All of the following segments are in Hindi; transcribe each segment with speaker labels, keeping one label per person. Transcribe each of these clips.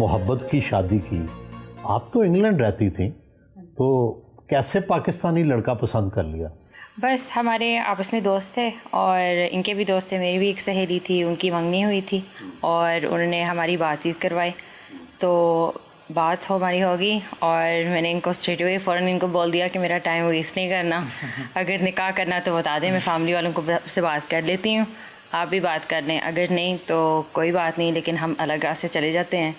Speaker 1: मोहब्बत की शादी की। आप तो इंग्लैंड रहती थी, तो कैसे पाकिस्तानी लड़का पसंद कर लिया?
Speaker 2: बस हमारे आपस में दोस्त थे और इनके भी दोस्त थे, मेरी भी एक सहेली थी, उनकी मंगनी हुई थी और उन्होंने हमारी बातचीत करवाई। तो बात हमारी होगी और मैंने इनको स्ट्रेट अवे फ़ौरन इनको बोल दिया कि मेरा टाइम वेस्ट नहीं करना, अगर निकाह करना तो बता दें, मैं फैमिली वालों को से बात कर लेती हूँ, आप भी बात कर लें, अगर नहीं तो कोई बात नहीं, लेकिन हम अलग राह से चले जाते हैं।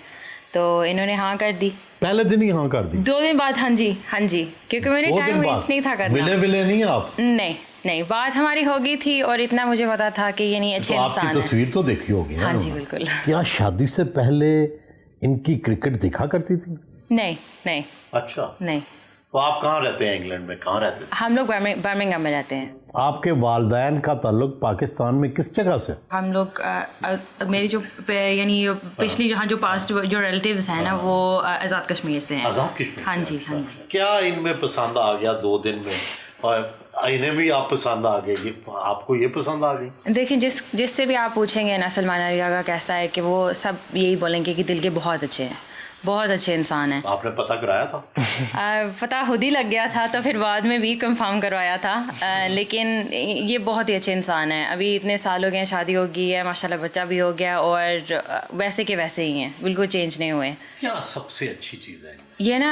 Speaker 2: तो इन्होंने हाँ कर दी।
Speaker 1: पहले दिन ही हाँ कर दी?
Speaker 2: 2 दिन बाद हाँ जी, क्योंकि मैंने टाइम वेस्ट नहीं था करना।
Speaker 1: मिले नहीं आप?
Speaker 2: नहीं, बात हमारी हो गई थी और इतना मुझे पता था कि ये नहीं अच्छे इंसान है।
Speaker 1: आपकी तस्वीर तो देखी होगी ना?
Speaker 2: हाँ जी बिल्कुल।
Speaker 1: क्या शादी से पहले इनकी क्रिकेट देखा करती थी?
Speaker 2: नहीं।
Speaker 1: अच्छा,
Speaker 2: नहीं।
Speaker 1: तो आप कहाँ रहते हैं इंग्लैंड में? कहाँ रहते थे?
Speaker 2: हम लोग बर्मिंघम में रहते हैं।
Speaker 1: आपके वालिदैन का ताल्लुक पाकिस्तान में किस जगह से?
Speaker 2: हम लोग मेरी जो यानी पिछली जो पास्ट जो रिलेटिव्स हैं ना, वो आज़ाद कश्मीर से हैं।
Speaker 1: आज़ाद कश्मीर?
Speaker 2: हाँ जी।
Speaker 1: क्या इनमें पसंद आ गया 2 दिन में, और इन्हें भी आप पसंद आ गए, आपको ये पसंद आ गई?
Speaker 2: देखिए, जिससे भी आप पूछेंगे ना सलमान अली का कैसा है, कि वो सब यही बोलेंगे कि दिल के बहुत अच्छे हैं, बहुत अच्छे इंसान हैं।
Speaker 1: आपने पता कराया था?
Speaker 2: पता खुद ही लग गया था, तो फिर बाद में भी कंफर्म करवाया था। लेकिन ये बहुत ही अच्छे इंसान हैं। अभी इतने साल हो गए हैं, शादी हो गई है माशाल्लाह, बच्चा भी हो गया, और वैसे के वैसे ही हैं, बिल्कुल चेंज नहीं हुए।
Speaker 1: क्या सबसे अच्छी चीज़ है
Speaker 2: ये ना,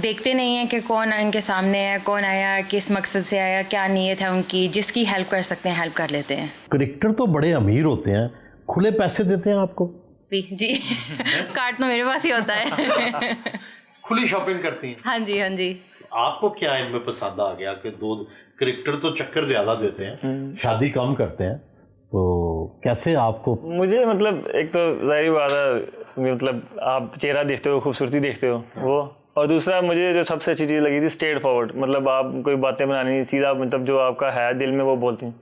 Speaker 2: देखते नहीं हैं कि कौन इनके सामने है, कौन आया, किस मकसद से आया, क्या नीयत है उनकी, जिसकी हेल्प कर सकते हैं हेल्प कर लेते हैं।
Speaker 1: क्रिकेटर तो बड़े अमीर होते हैं, खुले पैसे देते हैं आपको?
Speaker 2: जी कार्ड तो मेरे पास ही होता है।
Speaker 1: खुली शॉपिंग करती हैं?
Speaker 2: हाँ जी।
Speaker 1: आपको क्या इनमें पसंद आ गया कि 2 क्रिकेटर तो चक्कर ज्यादा देते हैं, शादी कम करते हैं, तो कैसे आपको?
Speaker 3: मुझे मतलब एक तो जाहिर बात है, मतलब आप चेहरा देखते हो, खूबसूरती देखते हो वो, और दूसरा मुझे जो सबसे अच्छी चीज़ लगी थी स्ट्रेट फॉरवर्ड, मतलब आप कोई बातें बनानी नहीं, सीधा मतलब जो आपका है दिल में वो बोलती हैं।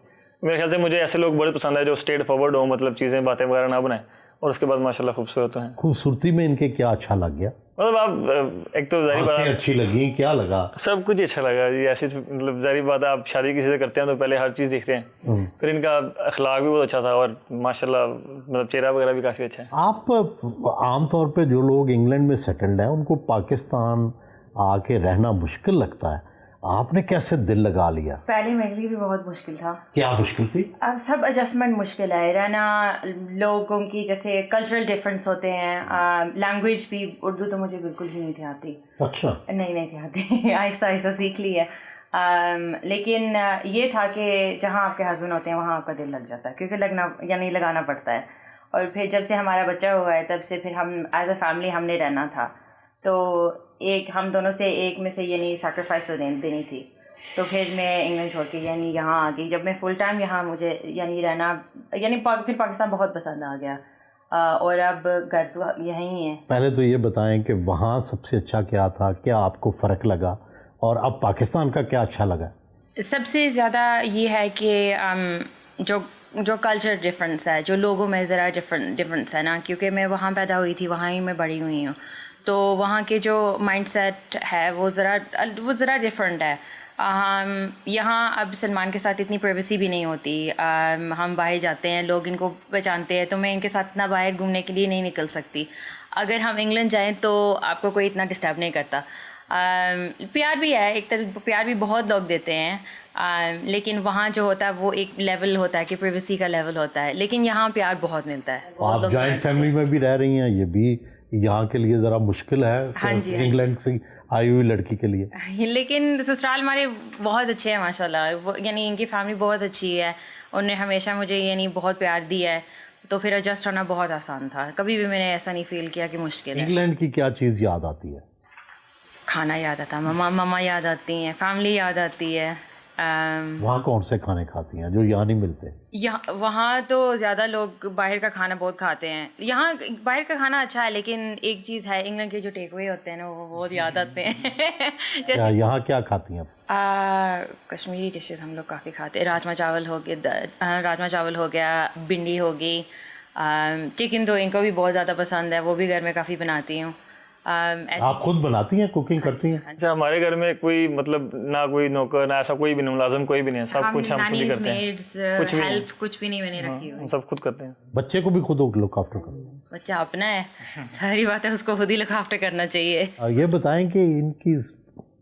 Speaker 3: मेरे ख्याल से मुझे ऐसे लोग बड़े पसंद है जो स्ट्रेट फॉरवर्ड हो, मतलब चीज़ें बातें वगैरह ना बनाए, और उसके बाद माशाल्लाह खूबसूरत हैं।
Speaker 1: खूबसूरती में इनके क्या अच्छा लग गया?
Speaker 3: मतलब आप एक तो जाहिर बात
Speaker 1: अच्छी लगी, क्या लगा?
Speaker 3: सब कुछ अच्छा लगा जी। ऐसी मतलब जाहिर बात है, आप शादी किसी से करते हैं तो पहले हर चीज़ देखते हैं, फिर इनका अखलाक भी बहुत अच्छा था, और माशाल्लाह मतलब चेहरा वगैरह भी काफ़ी अच्छा है।
Speaker 1: आप आमतौर पे जो लोग इंग्लैंड में सेटल्ड हैं, उनको पाकिस्तान आके रहना मुश्किल लगता है, आपने कैसे दिल लगा लिया?
Speaker 2: पहले मेरे लिए भी बहुत मुश्किल था।
Speaker 1: क्या मुश्किल थी?
Speaker 2: अब सब एडजस्टमेंट मुश्किल है, रहना, लोगों की जैसे कल्चरल डिफरेंस होते हैं, लैंग्वेज भी, उर्दू तो मुझे बिल्कुल ही नहीं थी आती।
Speaker 1: अच्छा।
Speaker 2: नहीं थी आती। आहिस्ता सीख ली है। लेकिन ये था कि जहाँ आपके हस्बैंड होते हैं वहाँ आपका दिल लग जाता है, क्योंकि लगना यानी लगाना पड़ता है। और फिर जब से हमारा बच्चा हुआ है, तब से फिर हम एज अ फैमिली हमने रहना था, तो एक हम दोनों से एक में से यानी सैक्रिफाइस तो देनी थी। तो फिर मैं इंग्लैंड छोड़ के यानी यहाँ आ गई। जब मैं फुल टाइम यहाँ मुझे यानी रहना, यानी फिर पाकिस्तान बहुत पसंद आ गया, और अब घर तो यहीं है।
Speaker 1: पहले तो ये बताएं कि वहाँ सबसे अच्छा क्या था, क्या आपको फ़र्क लगा, और अब पाकिस्तान का क्या अच्छा लगा?
Speaker 2: सबसे ज़्यादा ये है कि जो कल्चर डिफरेंस है, जो लोगों में ज़रा डिफरेंस है ना, क्योंकि मैं वहाँ पैदा हुई थी, वहाँ ही मैं बड़ी हुई हूँ, तो वहाँ के जो माइंडसेट है वो ज़रा डिफरेंट है। यहाँ अब सलमान के साथ इतनी प्राइवेसी भी नहीं होती। हम बाहर जाते हैं, लोग इनको पहचानते हैं, तो मैं इनके साथ इतना बाहर घूमने के लिए नहीं निकल सकती। अगर हम इंग्लैंड जाएं तो आपको कोई इतना डिस्टर्ब नहीं करता। प्यार भी है, एक तरह प्यार भी बहुत लोग देते हैं, लेकिन वहाँ जो होता है वो एक लेवल होता है कि प्राइवेसी का लेवल होता है, लेकिन यहाँ प्यार बहुत मिलता है।
Speaker 1: आप जॉइंट फैमिली में भी रह रही हैं, ये भी यहाँ के लिए ज़रा मुश्किल है।
Speaker 2: हाँ जी।
Speaker 1: इंग्लैंड से आई हुई लड़की के लिए।
Speaker 2: लेकिन ससुराल हमारे बहुत अच्छे हैं माशाल्लाह, यानी इनकी फैमिली बहुत अच्छी है, उन्होंने हमेशा मुझे यानी बहुत प्यार दिया है, तो फिर एडजस्ट होना बहुत आसान था। कभी भी मैंने ऐसा नहीं फील किया कि मुश्किल है।
Speaker 1: इंग्लैंड की क्या चीज़ याद आती है?
Speaker 2: खाना याद आता है, मम्मा याद आती हैं, फैमिली याद आती है।
Speaker 1: वहाँ कौन से खाने खाती हैं जो यहाँ नहीं मिलते?
Speaker 2: यहाँ वहाँ तो ज़्यादा लोग बाहर का खाना बहुत खाते हैं। यहाँ बाहर का खाना अच्छा है, लेकिन एक चीज़ है, इंग्लैंड के जो टेक अवे होते हैं ना, वो बहुत याद आते हैं।
Speaker 1: जैसे यहाँ क्या खाती हैं?
Speaker 2: कश्मीरी डिशेस हम लोग काफ़ी खाते हैं। राजमा चावल हो गया, भिंडी हो गई, चिकन तो इनको भी बहुत ज़्यादा पसंद है, वो भी घर में काफ़ी बनाती हूँ।
Speaker 1: आप खुद बनाती हैं, कुकिंग करती हैं?
Speaker 3: अच्छा, हमारे घर में कोई मतलब ना कोई नौकर ना ऐसा कोई भी नहीं, मुलाजिम कोई भी नहीं है, सब कुछ हम खुद ही करते हैं।
Speaker 2: कुछ भी हेल्प कुछ भी नहीं मैंने रखी हुई।
Speaker 3: हम सब खुद करते हैं।
Speaker 1: बच्चे को भी खुद लुक आफ्टर करते हैं?
Speaker 2: बच्चा अपना है, सारी बातें उसको खुद ही लुक आफ्टर करना चाहिए।
Speaker 1: ये बताएं कि इनकी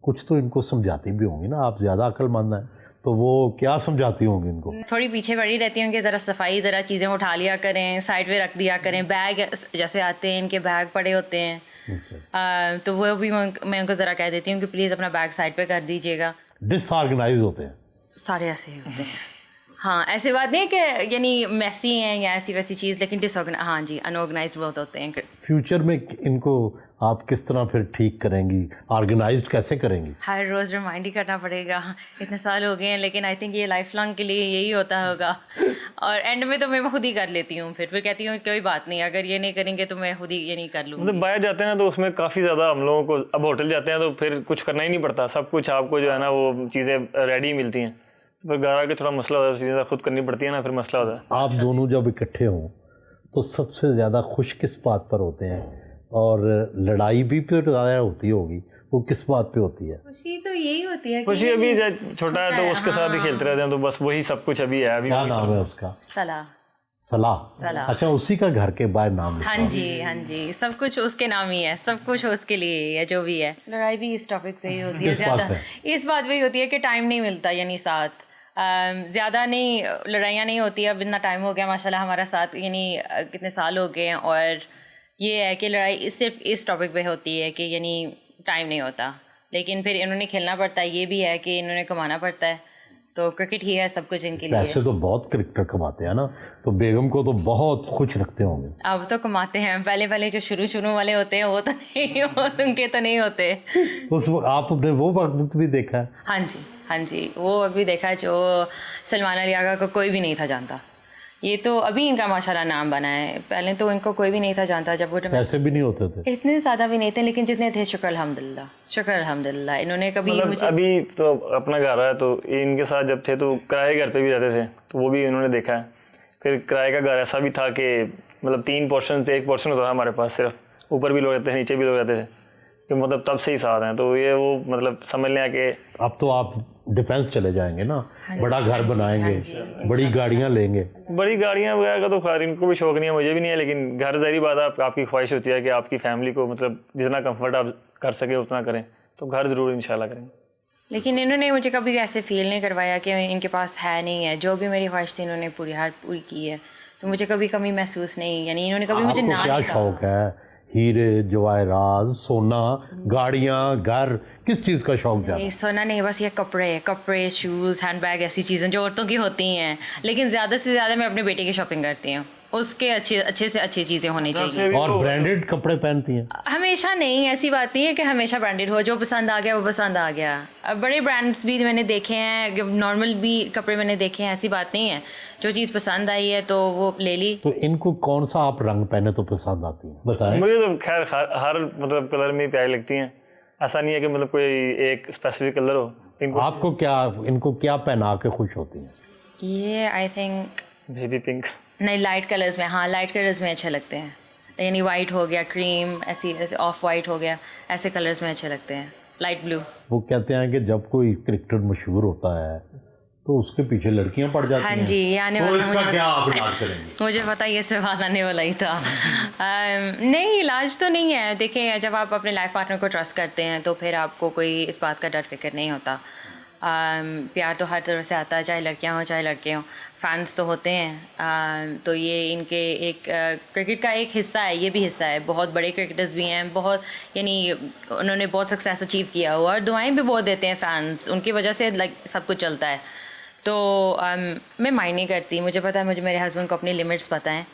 Speaker 1: कुछ तो इनको समझाती भी होंगी ना, आप ज़्यादा अक्लमंद हैं तो वो क्या समझाती होंगी इनको?
Speaker 2: थोड़ी पीछे पड़ी रहती हूँ कि ज़रा सफाई, ज़रा चीज़ें उठा लिया करें, साइड पे रख दिया करें। बैग जैसे आते हैं, इनके बैग पड़े होते हैं, तो वो भी मैं उनको ज़रा कह देती हूँ कि प्लीज़ अपना बैग साइड पे कर दीजिएगा।
Speaker 1: डिसऑर्गेनाइज होते हैं
Speaker 2: सारे ऐसे ही होते हैं। हाँ, ऐसी बात नहीं है कि यानी मैसी हैं या ऐसी वैसी चीज़, लेकिन डिसऑर्गेनाइज, हाँ जी, अनऑर्गेनाइज्ड बहुत होते हैं।
Speaker 1: फ्यूचर में इनको आप किस तरह फिर ठीक करेंगी, ऑर्गेनाइज्ड कैसे करेंगी?
Speaker 2: हर रोज़ रिमाइंड ही करना पड़ेगा। इतने साल हो गए हैं, लेकिन आई थिंक ये लाइफ लॉन्ग के लिए यही होता होगा। और एंड में तो मैं खुद ही कर लेती हूँ, फिर कहती हूँ कोई बात नहीं, अगर ये नहीं करेंगे तो मैं खुद ही ये नहीं कर लूँगी।
Speaker 3: मतलब बाहर जाते हैं ना तो उसमें काफ़ी ज़्यादा हम लोगों को, अब होटल जाते हैं तो फिर कुछ करना ही नहीं पड़ता, सब कुछ आपको जो है ना वो चीज़ें रेडी मिलती हैं। फिर घर आके थोड़ा मसला होता है, चीज़ें खुद करनी पड़ती है ना, फिर मसला होता है।
Speaker 1: आप दोनों जब इकट्ठे हों तो सबसे ज़्यादा खुश किस बात पर होते हैं, और लड़ाई भी फिर ज़्यादा होती होगी, वो किस बात पे होती है?
Speaker 2: खुशी तो यही होती है।
Speaker 3: खुशी अभी छोटा है तो उसके साथ ही खेलते रहते हैं, तो बस वही सब कुछ अभी है। अभी
Speaker 1: क्या नाम है उसका?
Speaker 2: सलाह।
Speaker 1: सलाह। अच्छा, उसी का घर के बाहर नाम लिखा?
Speaker 2: हाँ जी, हाँ जी, सब कुछ उसके नाम ही है, सब कुछ उसके लिए ही है, जो भी है। लड़ाई भी इस टॉपिक पे ही होती है ज़्यादा, इस बात पे ही होती है कि टाइम नहीं मिलता, यानी साथ ज़्यादा नहीं, लड़ाइयाँ नहीं होती। अब इतना टाइम हो गया माशाल्लाह हमारा साथ, यानी कितने साल हो गए हैं, और ये है कि लड़ाई सिर्फ इस टॉपिक पे होती है कि यानी टाइम नहीं होता। लेकिन फिर इन्होंने खेलना पड़ता है, ये भी है कि इन्होंने कमाना पड़ता है, तो क्रिकेट ही है सब कुछ इनके लिए।
Speaker 1: पैसे तो बहुत क्रिकेटर कमाते हैं ना, तो बेगम को तो बहुत खुश रखते होंगे।
Speaker 2: अब तो कमाते हैं, पहले जो शुरू वाले होते हैं वो तो नहीं, वो उनके तो नहीं होते।
Speaker 1: उस आपने वो वक्त भी देखा है?
Speaker 2: हाँ जी, वो अभी देखा है, जो सलमान अली आगा को कोई भी नहीं था जानता। ये तो अभी इनका माशाल्लाह नाम बना है, पहले तो इनको कोई भी नहीं था जानता। जब वो
Speaker 1: पैसे भी नहीं होते थे,
Speaker 2: इतने ज़्यादा भी नहीं थे, लेकिन जितने थे शुक्र अल्हम्दुलिल्लाह। इन्होंने कभी
Speaker 3: मतलब
Speaker 2: मुझे,
Speaker 3: अभी तो अपना घर है, तो इनके साथ जब थे तो किराए घर पे भी रहते थे, तो वो भी इन्होंने देखा है। फिर किराए का घर ऐसा भी था कि मतलब 3 पोर्शन थे, 1 पोर्शन होता था हमारे पास सिर्फ, ऊपर भी लोग रहते थे, नीचे भी लोग रहते थे, कि मतलब तब से ही साथ हैं। तो ये वो मतलब समझ लें कि
Speaker 1: अब तो आप डिफेंस चले जाएंगे ना, बड़ा घर बनाएंगे, बड़ी गाड़ियां लेंगे।
Speaker 3: बड़ी गाड़ियां वगैरह का तो खैर इनको भी शौक नहीं है, मुझे भी नहीं है, लेकिन घर ज़ाहिर बात है आपकी ख्वाहिश होती है कि आपकी फैमिली को मतलब जितना कंफर्ट आप कर सके उतना करें, तो घर ज़रूर इंशाल्लाह करेंगे।
Speaker 2: लेकिन इन्होंने मुझे कभी ऐसे फील नहीं करवाया कि इनके पास है नहीं है। जो भी मेरी ख्वाहिश थी इन्होंने पूरी की है, तो मुझे कभी कमी महसूस नहीं, यानी इन्होंने कभी मुझे ना
Speaker 1: क्या
Speaker 2: नहीं कहा।
Speaker 1: शौक है? हीरे जवाहरात, सोना, गाड़ियां, घर, किस चीज़ का शौक ज़्यादा?
Speaker 2: सोना नहीं, बस ये कपड़े, शूज़, हैंडबैग, ऐसी चीज़ें जो औरतों की होती हैं। लेकिन ज़्यादा से ज़्यादा मैं अपने बेटे की शॉपिंग करती हूँ, उसके अच्छे से अच्छी चीज़ें होनी चाहिए।
Speaker 1: और ब्रांडेड कपड़े पहनती हैं?
Speaker 2: हमेशा नहीं, ऐसी बात नहीं है कि हमेशा ब्रांडेड हो, जो पसंद आ गया वो पसंद आ गया। अब बड़े ब्रांड्स भी मैंने देखे हैं, नॉर्मल भी कपड़े मैंने देखे हैं, ऐसी बात नहीं है। जो चीज़ पसंद आई है तो वो ले ली।
Speaker 1: तो इनको कौन सा आप रंग पहने तो पसंद आती है, बताएं?
Speaker 3: मुझे तो खैर हर मतलब कलर में प्यारी लगती हैं, ऐसा नहीं है कि मतलब कोई एक स्पेसिफिक कलर हो।
Speaker 1: आपको इनको क्या पहना के खुश होती हैं?
Speaker 2: ये आई थिंक
Speaker 3: बेबी पिंक,
Speaker 2: नहीं, लाइट कलर्स में, हाँ लाइट कलर्स में अच्छे लगते हैं, यानी वाइट हो गया, क्रीम, ऐसे ऑफ वाइट हो गया, ऐसे कलर्स में अच्छे लगते हैं, लाइट ब्लू।
Speaker 1: वो कहते हैं कि जब कोई क्रिकेटर मशहूर होता है तो उसके पीछे लड़कियां पड़ जाती हैं।
Speaker 2: हाँ जी, ये आने
Speaker 1: तो
Speaker 2: वाला
Speaker 1: इसका क्या आप इलाज करेंगे?
Speaker 2: मुझे पता ये सवाल आने वाला ही था। नहीं, इलाज तो नहीं है। देखिए, जब आप अपने लाइफ पार्टनर को ट्रस्ट करते हैं तो फिर आपको कोई इस बात का डर फिक्र नहीं होता। प्यार तो हर तरफ से आता है, चाहे लड़कियां हों चाहे लड़के हों, फैंस तो होते हैं। तो ये इनके एक क्रिकेट का एक हिस्सा है, ये भी हिस्सा है। बहुत बड़े क्रिकेटर्स भी हैं, बहुत, यानी उन्होंने बहुत सक्सेस अचीव किया हुआ, और दुआएं भी बहुत देते हैं फैंस, उनकी वजह से सब कुछ चलता है। तो मैं माइंड नहीं करती, मुझे पता है, मुझे मेरे हस्बैंड को अपनी लिमिट्स पता हैं,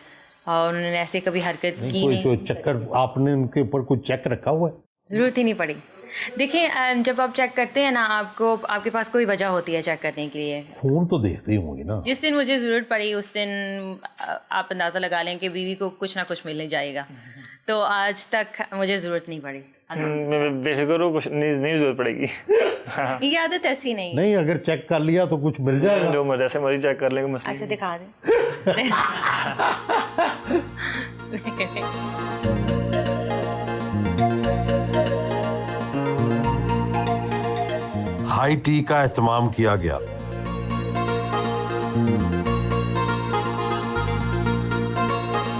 Speaker 2: और उन्होंने ऐसे कभी हरकत की नहीं।
Speaker 1: कोई चक्कर आपने उनके ऊपर कोई चेक रखा हुआ है?
Speaker 2: ज़रूरत ही नहीं पड़ी। देखिए, जब आप चेक करते हैं ना, आपके पास कोई वजह होती है चेक करने के लिए।
Speaker 1: फ़ोन तो देखते ही होंगे ना। जिस
Speaker 2: दिन मुझे ज़रूरत पड़ी उस दिन आप अंदाज़ा लगा लें कि बीवी को कुछ ना कुछ मिलने जाएगा, तो आज तक मुझे ज़रूरत नहीं पड़ी।
Speaker 3: मैं बेफिक्र हूँ, कुछ नहीं ज़रूरत पड़ेगी।
Speaker 2: ये आदत ऐसी नहीं।
Speaker 1: नहीं, अगर चेक कर लिया तो कुछ मिल जाएगा।
Speaker 3: जो जैसे मर्जी चेक कर लेंगे, मसला
Speaker 2: अच्छा, दिखा दें।
Speaker 4: हाई टी का एहतमाम किया गया।